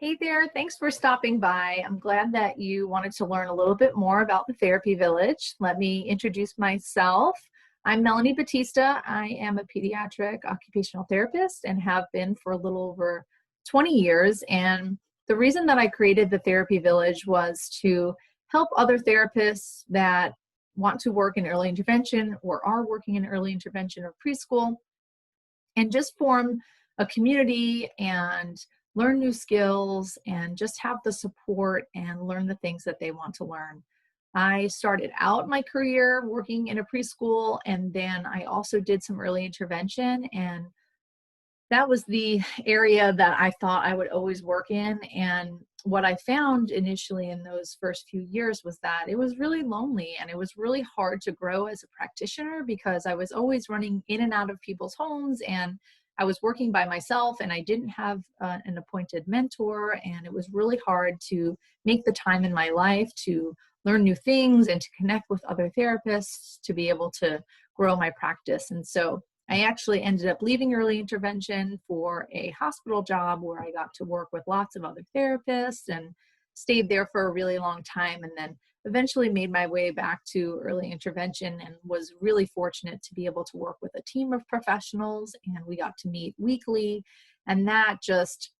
Hey there, thanks for stopping by. I'm glad that you wanted to learn a little bit more about the Therapy Village. Let me introduce myself. I'm Melanie Batista. I am a pediatric occupational therapist and have been for a little over 20 years. And the reason that I created the Therapy Village was to help other therapists that want to work in early intervention or are working in early intervention or preschool and just form a community and learn new skills and just have the support and learn the things that they want to learn. I started out my career working in a preschool, and then I also did some early intervention, and that was the area that I thought I would always work in. And what I found initially in those first few years was that it was really lonely and it was really hard to grow as a practitioner because I was always running in and out of people's homes, and I was working by myself and I didn't have an appointed mentor, and it was really hard to make the time in my life to learn new things and to connect with other therapists to be able to grow my practice. And so I actually ended up leaving early intervention for a hospital job where I got to work with lots of other therapists and stayed there for a really long time, and then eventually made my way back to early intervention and was really fortunate to be able to work with a team of professionals, and we got to meet weekly, and that just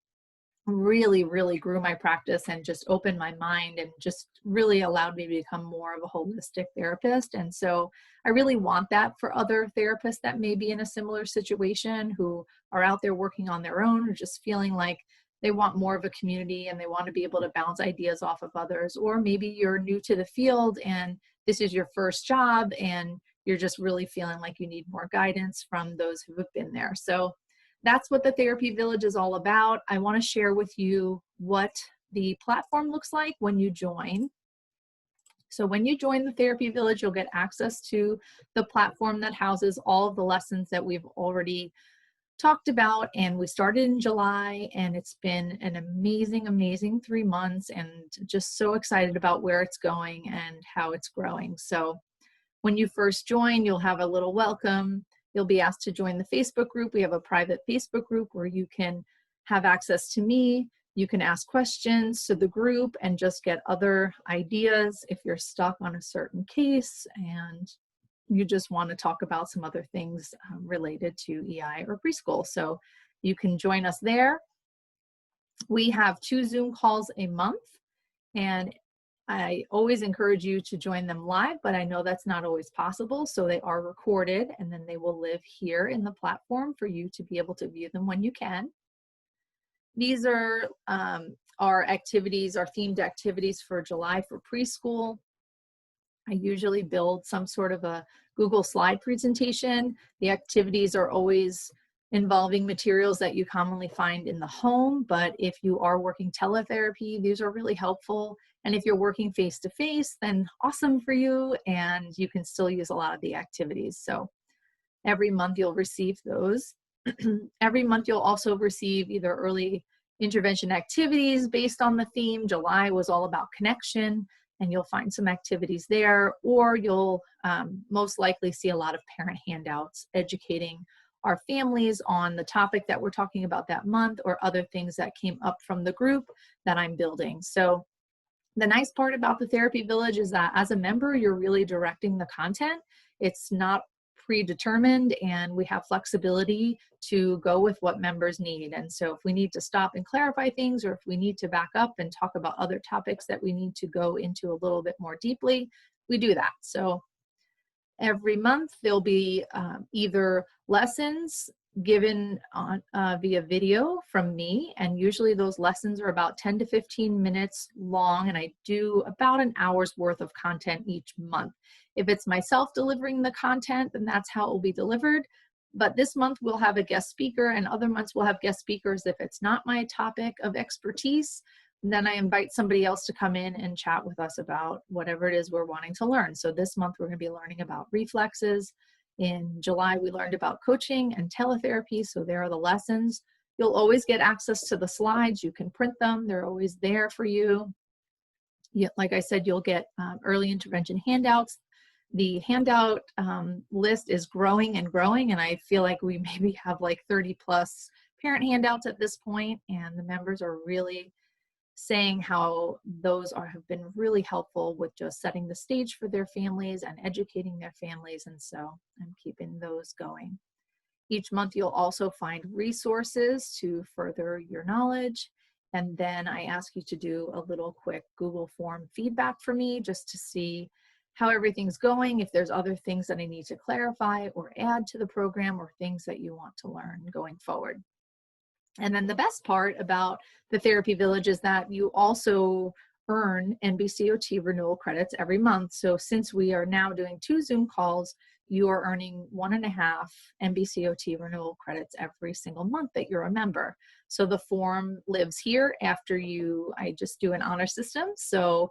really grew my practice and just opened my mind and just really allowed me to become more of a holistic therapist. And so I really want that for other therapists that may be in a similar situation, who are out there working on their own or just feeling like they want more of a community and they want to be able to bounce ideas off of others. Or maybe you're new to the field and this is your first job and you're just really feeling like you need more guidance from those who have been there. So that's what the Therapy Village is all about. I want to share with you what the platform looks like when you join. So when you join the Therapy Village, you'll get access to the platform that houses all of the lessons that we've already talked about. And we started in July, and it's been an amazing 3 months, and just so excited about where it's going and how it's growing. So when you first join, you'll have a little welcome. You'll be asked to join the Facebook group. We have a private Facebook group where you can have access to me. You can ask questions to the group and just get other ideas if you're stuck on a certain case and you just want to talk about some other things related to EI or preschool. So you can join us there. We have 2 Zoom calls a month, and I always encourage you to join them live, but I know that's not always possible. So they are recorded, and then they will live here in the platform for you to be able to view them when you can. These are our activities, our themed activities for July for preschool. I usually build some sort of a Google slide presentation. The activities are always involving materials that you commonly find in the home, but if you are working teletherapy, these are really helpful. And if you're working face-to-face, then awesome for you, and you can still use a lot of the activities. So every month you'll receive those. Every month you'll also receive either early intervention activities based on the theme. July was all about connection, and you'll find some activities there, or you'll most likely see a lot of parent handouts educating our families on the topic that we're talking about that month, or other things that came up from the group that I'm building. So the nice part about the Therapy Village is that as a member, you're really directing the content. It's not predetermined, and we have flexibility to go with what members need. And so if we need to stop and clarify things, or if we need to back up and talk about other topics that we need to go into a little bit more deeply, we do that. So every month there'll be either lessons given on via video from me, and usually those lessons are about 10 to 15 minutes long, and I do about an hour's worth of content each month. If it's myself delivering the content, then that's how it will be delivered. But this month we'll have a guest speaker, and other months we'll have guest speakers if it's not my topic of expertise. And then I invite somebody else to come in and chat with us about whatever it is we're wanting to learn. So this month we're going to be learning about reflexes. In July, we learned about coaching and teletherapy, so there are the lessons. You'll always get access to the slides. You can print them. They're always there for you. Like I said, you'll get early intervention handouts. The handout list is growing and growing, and I feel like we maybe have like 30 plus parent handouts at this point, and the members are really saying how those have been really helpful with just setting the stage for their families and educating their families. And so I'm keeping those going. Each month, you'll also find resources to further your knowledge. And then I ask you to do a little quick Google form feedback for me just to see how everything's going, if there's other things that I need to clarify or add to the program, or things that you want to learn going forward. And then the best part about the Therapy Village is that you also earn NBCOT renewal credits every month. So since we are now doing 2 Zoom calls, you are earning 1.5 NBCOT renewal credits every single month that you're a member. So the form lives here after I just do an honor system. So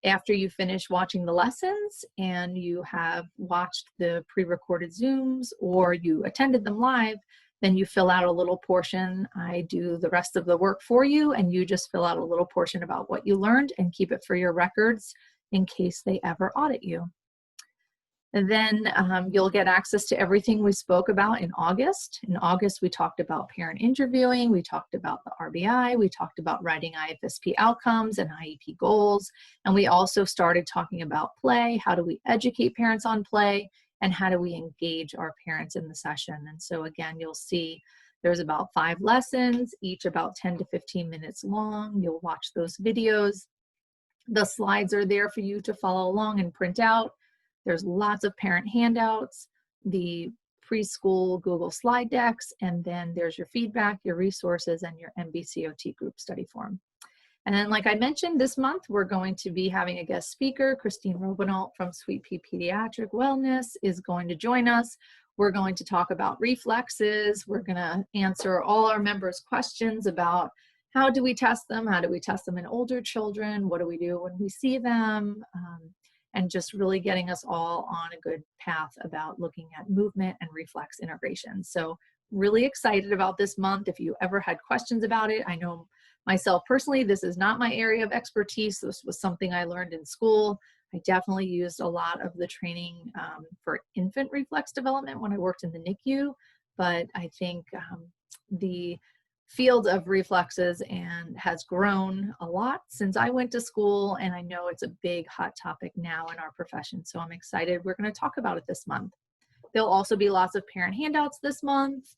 after you finish watching the lessons and you have watched the pre-recorded Zooms or you attended them live, then you fill out a little portion. I do the rest of the work for you, and you just fill out a little portion about what you learned and keep it for your records in case they ever audit you. And then you'll get access to everything we spoke about in August. In August, we talked about parent interviewing, we talked about the RBI, we talked about writing IFSP outcomes and IEP goals, and we also started talking about play. How do we educate parents on play, and how do we engage our parents in the session? And so again, you'll see there's about 5 lessons, each about 10 to 15 minutes long. You'll watch those videos. The slides are there for you to follow along and print out. There's lots of parent handouts, the preschool Google slide decks, and then there's your feedback, your resources, and your NBCOT group study form. And then, like I mentioned, this month we're going to be having a guest speaker. Christine Robinault from Sweet Pea Pediatric Wellness is going to join us. We're going to talk about reflexes. We're going to answer all our members' questions about how do we test them? How do we test them in older children? What do we do when we see them? And just really getting us all on a good path about looking at movement and reflex integration. So really excited about this month. If you ever had questions about it, I know myself personally, this is not my area of expertise. This was something I learned in school. I definitely used a lot of the training for infant reflex development when I worked in the NICU, but I think the field of reflexes has grown a lot since I went to school, and I know it's a big hot topic now in our profession. So I'm excited. We're going to talk about it this month. There'll also be lots of parent handouts this month,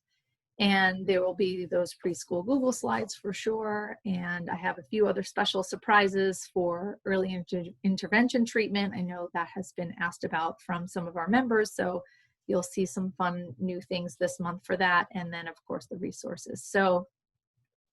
and there will be those preschool Google slides for sure. And I have a few other special surprises for early intervention treatment. I know that has been asked about from some of our members, so you'll see some fun new things this month for that. And then of course the resources. So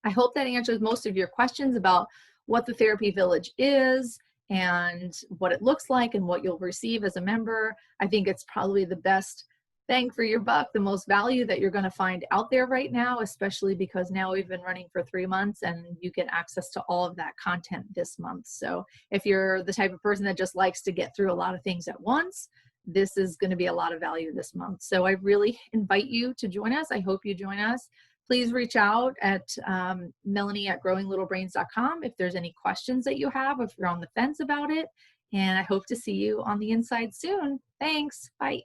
I hope that answers most of your questions about what the Therapy Village is and what it looks like and what you'll receive as a member. I think it's probably the best bang for your buck, the most value that you're going to find out there right now, especially because now we've been running for 3 months and you get access to all of that content this month. So if you're the type of person that just likes to get through a lot of things at once, this is going to be a lot of value this month. So I really invite you to join us. I hope you join us. Please reach out at melanie@growinglittlebrains.com if there's any questions that you have, if you're on the fence about it. And I hope to see you on the inside soon. Thanks. Bye.